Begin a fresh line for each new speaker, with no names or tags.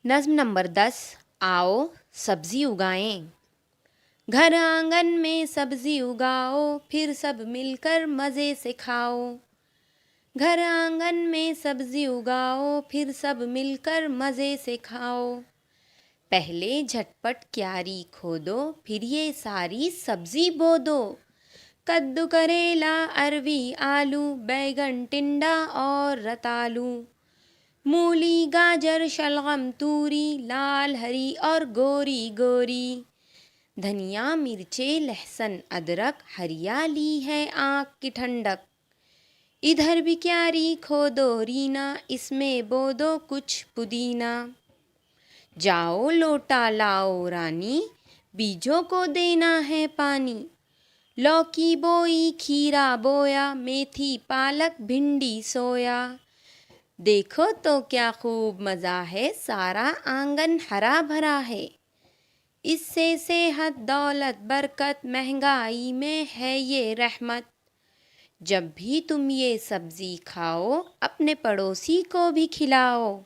नज़्म नंबर 10। आओ सब्ज़ी उगाएं। घर आंगन में सब्ज़ी उगाओ, फिर सब मिलकर मज़े से खाओ। घर आंगन में सब्ज़ी उगाओ, फिर सब मिलकर मज़े से खाओ। पहले झटपट क्यारी खोदो, फिर ये सारी सब्ज़ी बो दो। कद्दू, करेला, अरवी, आलू, बैगन, टिंडा और रतालू, मूली, गाजर, शलगम, तूरी, लाल, हरी और गोरी गोरी। धनिया, मिर्चे, लहसुन, अदरक, हरियाली है आँख की ठंडक। इधर भी क्यारी खोदो रीना, इसमें बो दो कुछ पुदीना। जाओ लोटा लाओ रानी, बीजों को देना है पानी। लौकी बोई, खीरा बोया, मेथी, पालक, भिंडी, सोया। देखो तो क्या खूब मज़ा है, सारा आंगन हरा भरा है। इससे सेहत, दौलत, बरकत, महंगाई में है ये रहमत। जब भी तुम ये सब्ज़ी खाओ, अपने पड़ोसी को भी खिलाओ।